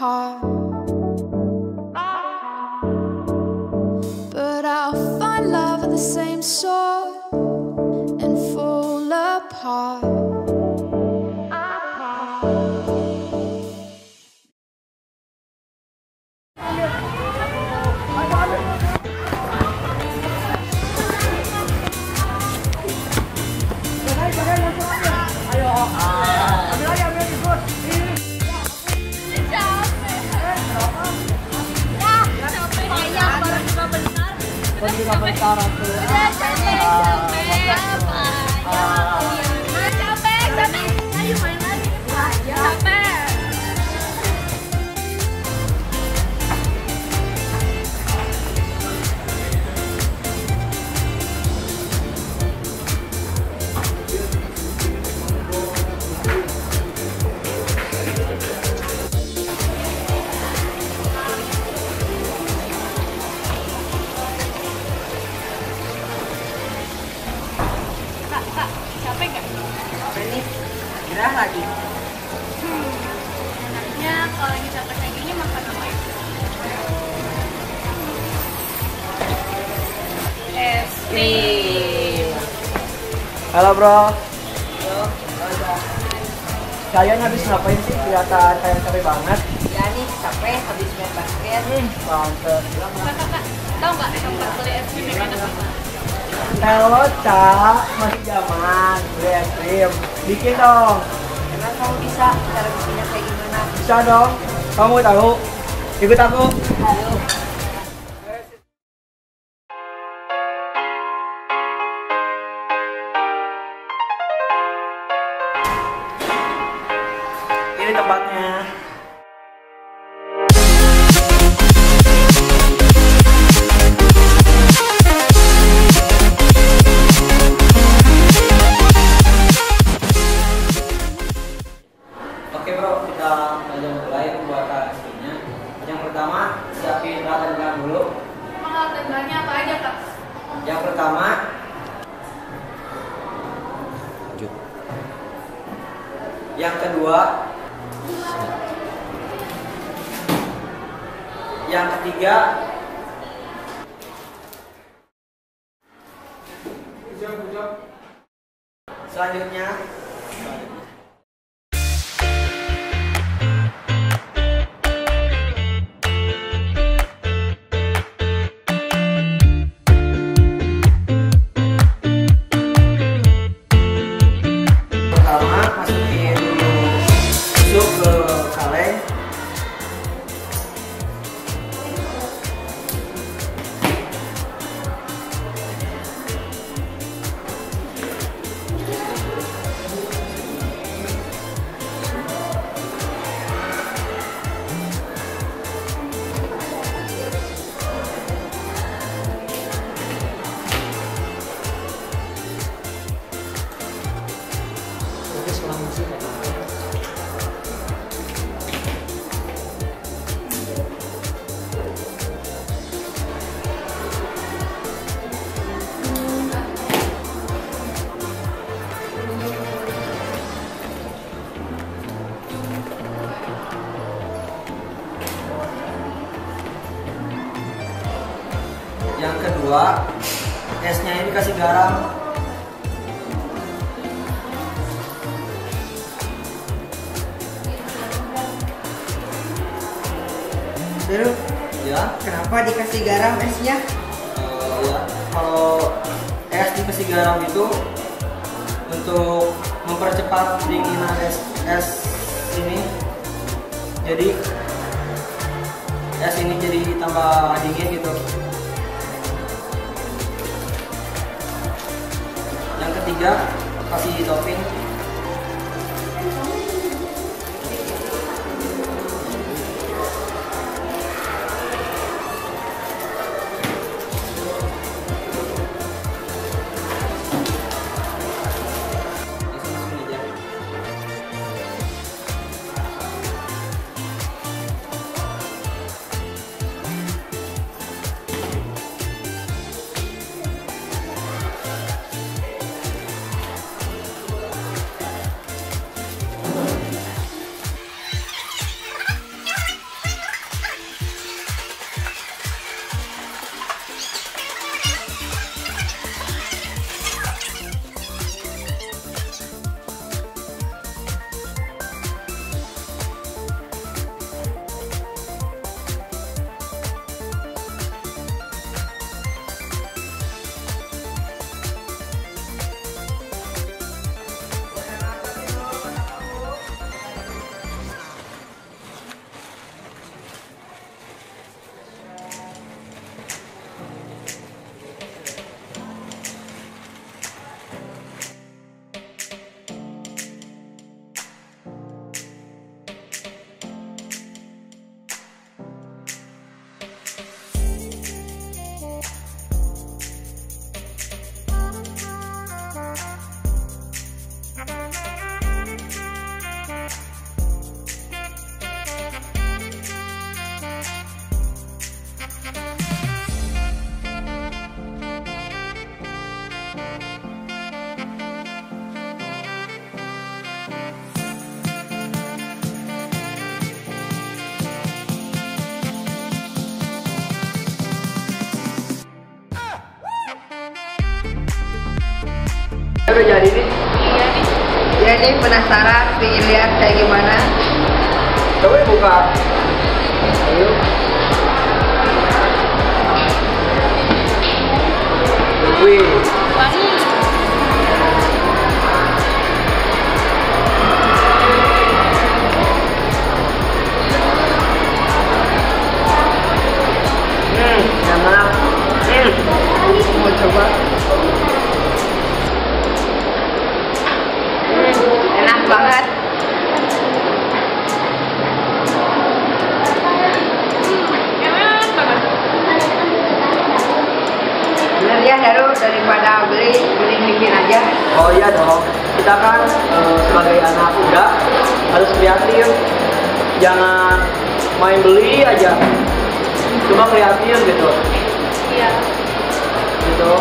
heart, but I'll find love of the same sort and fall apart. Gerah lagi. Enaknya kalau lagi capek kayak gini makan apa ya? Es krim. Halo bro. Halo. Kalian habis ngapain sih? Kelihatan kayak capek banget. Ya nih capek habis main basket. Mantep. Kakak, tahu nggak tempat beli es krim yang enak apa? Halo Cak, masih zaman beli es krim. Bikin dong. Emang kamu bisa cara bikinnya kayak gimana? Bisa dong. Kamu tahu? Ikut aku. Ayo. Ini tempatnya. Oke bro, kita akan mulai pembuatan es krimnya. Yang pertama, siapin alat dan bahan dulu. Emang alat dan bahannya apa aja kak? Yang pertama, yang kedua, yang ketiga, selanjutnya. Pertama, masukin dulu susu ke kaleng. Yang kedua, esnya ini kasih garam. Terus Ya, kenapa dikasih garam esnya? ya. Kalau es dikasih garam itu untuk mempercepat dinginan es ini. Jadi es ini jadi tambah dingin gitu. Yang ketiga, kasih topping. Udah jadi nih. Iya nih. Ya nih penasaran, pengen lihat kayak gimana. Coba buka. Ayo. Wih. Wangi. Enak. Mau coba? Enak banget. Enak banget. Bener ya Heru, daripada beli, mending bikin aja. Oh iya dong. Kita kan sebagai anak muda harus kreatif. Jangan main beli aja. Cuma kreatif gitu. Iya. Gitu.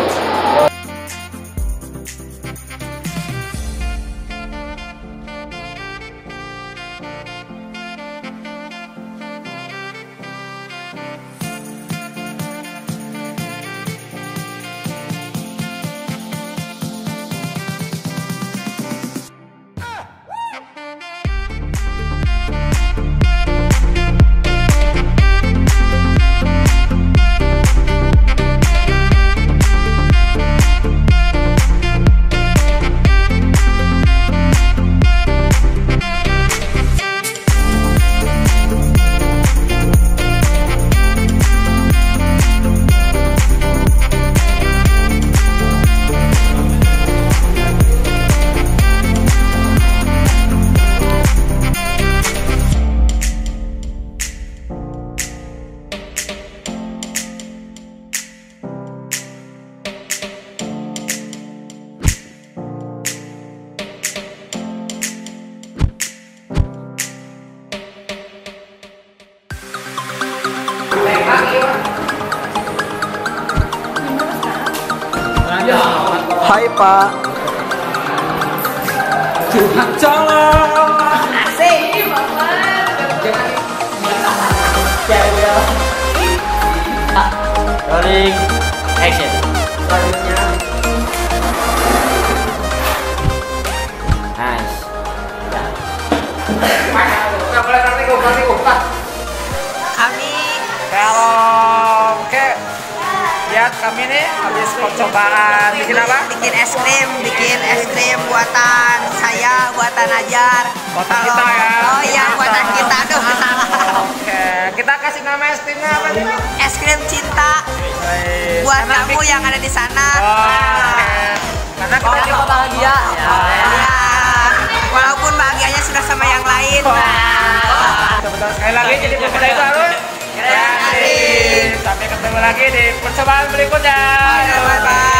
Hai Pak. Colong. Asik. Rolling action. Selanjutnya. Nice. Kami Kalau oke, lihat kami nih habis percobaan bikin apa? bikin es krim buatan saya, buatan Ajar. Buatan kita ya. Oh iya, buatan kita. Aduh, salah. Oke, kita kasih nama es krimnya apa nih? Es krim cinta Baik. buat Karena kamu yang ada di sana. Oke. Karena kita juga bahagia. Ya, walaupun bahagianya sudah sama yang lain. Betul, sekali lagi jadi pemuda itu harus kreatif. Sampai ketemu lagi di percobaan berikutnya. Bye bye.